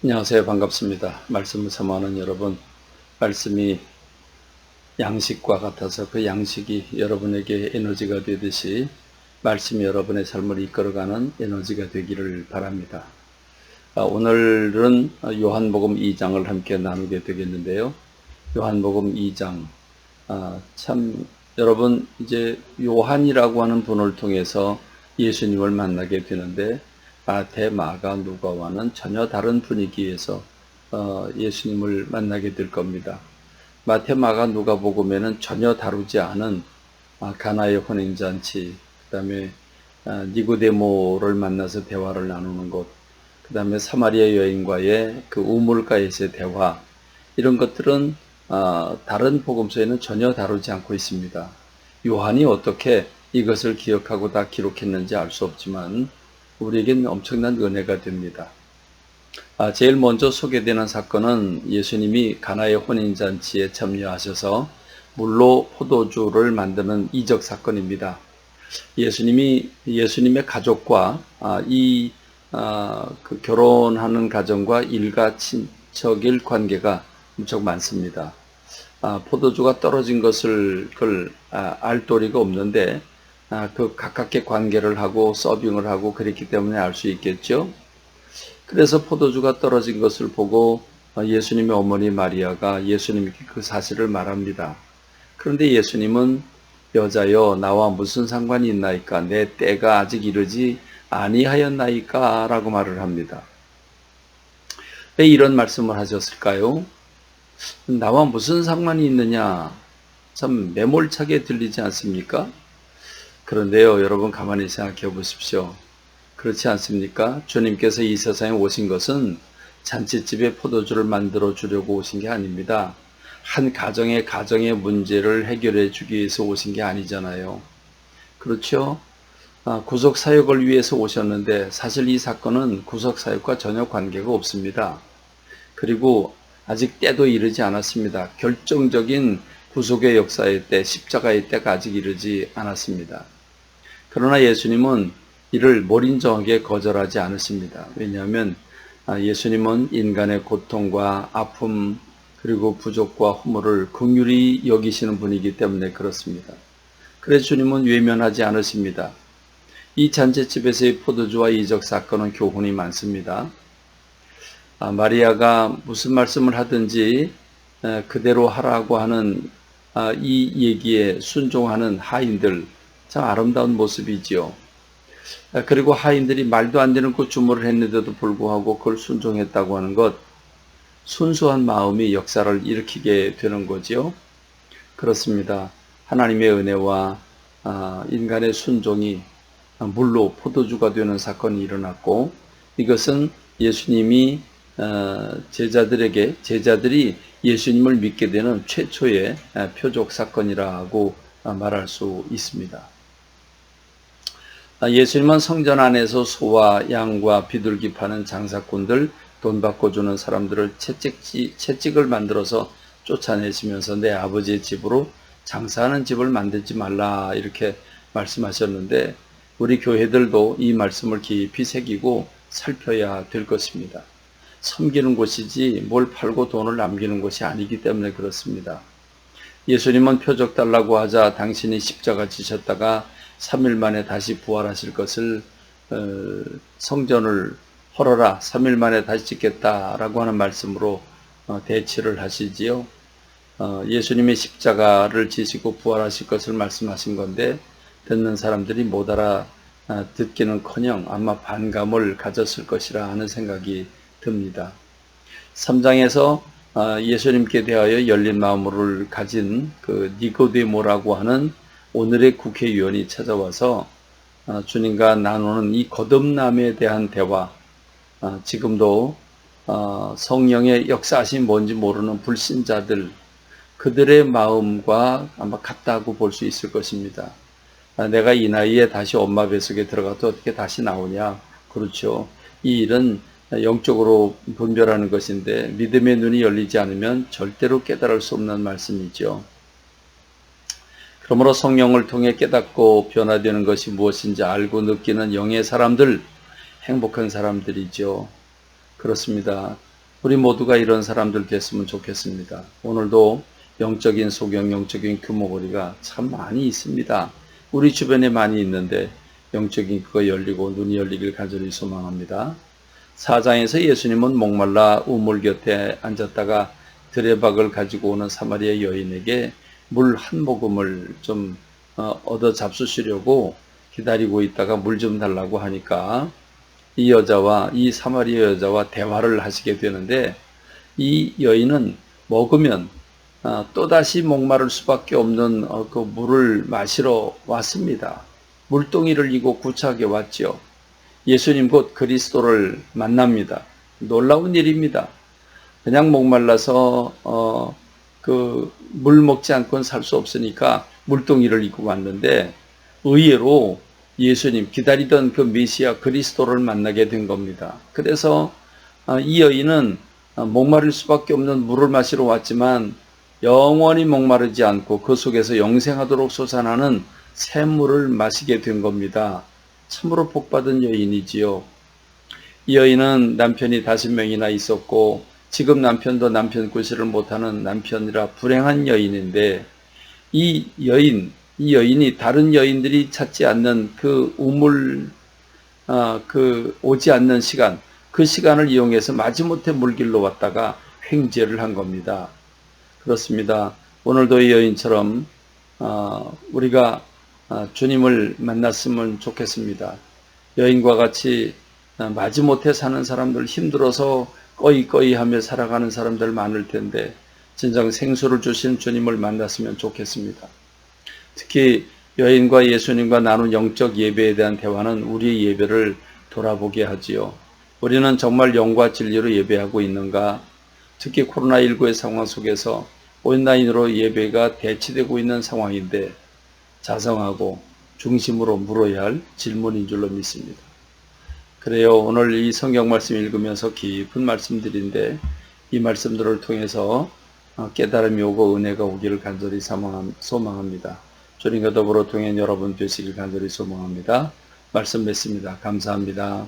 안녕하세요. 반갑습니다. 말씀을 사모하는 여러분, 말씀이 양식과 같아서 그 양식이 여러분에게 에너지가 되듯이 말씀이 여러분의 삶을 이끌어가는 에너지가 되기를 바랍니다. 오늘은 요한복음 2장을 함께 나누게 되겠는데요. 요한복음 2장, 참 여러분 이제 요한이라고 하는 분을 통해서 예수님을 만나게 되는데 마태, 마가, 누가와는 전혀 다른 분위기에서 예수님을 만나게 될 겁니다. 마태, 마가, 누가복음에는 전혀 다루지 않은 가나의 혼인잔치, 그 다음에 니고데모를 만나서 대화를 나누는 것, 그 다음에 사마리아 여인과의 그 우물가에서의 대화, 이런 것들은 다른 복음서에는 전혀 다루지 않고 있습니다. 요한이 어떻게 이것을 기억하고 다 기록했는지 알 수 없지만 우리에겐 엄청난 은혜가 됩니다. 제일 먼저 소개되는 사건은 예수님이 가나의 혼인잔치에 참여하셔서 물로 포도주를 만드는 이적 사건입니다. 예수님의 가족과 그 결혼하는 가정과 일가 친척일 관계가 무척 많습니다. 포도주가 떨어진 것을 알 도리가 없는데 그 가깝게 관계를 하고 서빙을 하고 그랬기 때문에 알 수 있겠죠. 그래서 포도주가 떨어진 것을 보고 예수님의 어머니 마리아가 예수님께 그 사실을 말합니다. 그런데 예수님은 여자여 나와 무슨 상관이 있나이까 내 때가 아직 이르지 아니하였나이까 라고 말을 합니다. 왜 이런 말씀을 하셨을까요? 나와 무슨 상관이 있느냐, 참 매몰차게 들리지 않습니까? 그런데요, 여러분 가만히 생각해 보십시오. 그렇지 않습니까? 주님께서 이 세상에 오신 것은 잔치집에 포도주를 만들어 주려고 오신 게 아닙니다. 한 가정의 문제를 해결해 주기 위해서 오신 게 아니잖아요. 그렇죠? 구속 사역을 위해서 오셨는데 사실 이 사건은 구속 사역과 전혀 관계가 없습니다. 그리고 아직 때도 이르지 않았습니다. 결정적인 구속의 역사의 때, 십자가의 때가 아직 이르지 않았습니다. 그러나 예수님은 이를 몰인정하게 거절하지 않으십니다. 왜냐하면 예수님은 인간의 고통과 아픔 그리고 부족과 허물을 긍휼히 여기시는 분이기 때문에 그렇습니다. 그래서 주님은 외면하지 않으십니다. 이 잔치집에서의 포도주와 이적 사건은 교훈이 많습니다. 마리아가 무슨 말씀을 하든지 그대로 하라고 하는 이 얘기에 순종하는 하인들, 참 아름다운 모습이지요. 그리고 하인들이 말도 안 되는 그 주문을 했는데도 불구하고 그걸 순종했다고 하는 것, 순수한 마음이 역사를 일으키게 되는 거지요. 그렇습니다. 하나님의 은혜와 인간의 순종이 물로 포도주가 되는 사건이 일어났고, 이것은 예수님이 제자들이 예수님을 믿게 되는 최초의 표적 사건이라고 말할 수 있습니다. 예수님은 성전 안에서 소와 양과 비둘기 파는 장사꾼들, 돈 받고 주는 사람들을 채찍을 만들어서 쫓아내시면서 내 아버지의 집으로 장사하는 집을 만들지 말라 이렇게 말씀하셨는데, 우리 교회들도 이 말씀을 깊이 새기고 살펴야 될 것입니다. 섬기는 곳이지 뭘 팔고 돈을 남기는 곳이 아니기 때문에 그렇습니다. 예수님은 표적 달라고 하자 당신이 십자가 지셨다가 3일 만에 다시 부활하실 것을 성전을 헐어라 3일 만에 다시 짓겠다라고 하는 말씀으로 대치를 하시지요. 예수님이 십자가를 지시고 부활하실 것을 말씀하신 건데 듣는 사람들이 못 알아 듣기는커녕 아마 반감을 가졌을 것이라 하는 생각이 듭니다. 3장에서 예수님께 대하여 열린 마음을 가진 그 니고데모라고 하는 오늘의 국회의원이 찾아와서 주님과 나누는 이 거듭남에 대한 대화, 지금도 성령의 역사하심이 뭔지 모르는 불신자들, 그들의 마음과 아마 같다고 볼 수 있을 것입니다. 내가 이 나이에 다시 엄마 뱃속에 들어가도 어떻게 다시 나오냐? 그렇죠. 이 일은 영적으로 분별하는 것인데 믿음의 눈이 열리지 않으면 절대로 깨달을 수 없는 말씀이죠. 그러므로 성령을 통해 깨닫고 변화되는 것이 무엇인지 알고 느끼는 영의 사람들, 행복한 사람들이죠. 그렇습니다. 우리 모두가 이런 사람들 됐으면 좋겠습니다. 오늘도 영적인 소경, 영적인 규모거리가 참 많이 있습니다. 우리 주변에 많이 있는데 영적인 그거 열리고 눈이 열리길 간절히 소망합니다. 4장에서 예수님은 목말라 우물 곁에 앉았다가 드레박을 가지고 오는 사마리아 여인에게 물 한 모금을 좀 얻어 잡수시려고 기다리고 있다가 물 좀 달라고 하니까 이 사마리아 여자와 대화를 하시게 되는데, 이 여인은 먹으면 또다시 목마를 수밖에 없는 그 물을 마시러 왔습니다. 물동이를 이고 구차하게 왔죠. 예수님 곧 그리스도를 만납니다. 놀라운 일입니다. 그냥 목말라서 그 물 먹지 않고는 살 수 없으니까 물동이를 이고 왔는데, 의외로 예수님 기다리던 그 메시아 그리스도를 만나게 된 겁니다. 그래서 이 여인은 목마를 수밖에 없는 물을 마시러 왔지만 영원히 목마르지 않고 그 속에서 영생하도록 솟아나는 샘물을 마시게 된 겁니다. 참으로 복받은 여인이지요. 이 여인은 남편이 5명이나 있었고 지금 남편도 남편 구실을 못하는 남편이라 불행한 여인인데, 이 여인이 다른 여인들이 찾지 않는 그 우물, 오지 않는 시간, 그 시간을 이용해서 마지못해 물길로 왔다가 횡재를 한 겁니다. 그렇습니다. 오늘도 이 여인처럼 우리가 주님을 만났으면 좋겠습니다. 여인과 같이 마지못해 사는 사람들, 힘들어서 꺼이꺼이 하며 살아가는 사람들 많을 텐데 진정 생수를 주신 주님을 만났으면 좋겠습니다. 특히 여인과 예수님과 나눈 영적 예배에 대한 대화는 우리의 예배를 돌아보게 하지요. 우리는 정말 영과 진리로 예배하고 있는가? 특히 코로나19의 상황 속에서 온라인으로 예배가 대치되고 있는 상황인데 자성하고 중심으로 물어야 할 질문인 줄로 믿습니다. 그래요. 오늘 이 성경 말씀 읽으면서 깊은 말씀들인데 이 말씀들을 통해서 깨달음이 오고 은혜가 오기를 간절히 소망합니다. 주님과 더불어 동행 여러분 되시길 간절히 소망합니다. 말씀 맺습니다. 감사합니다.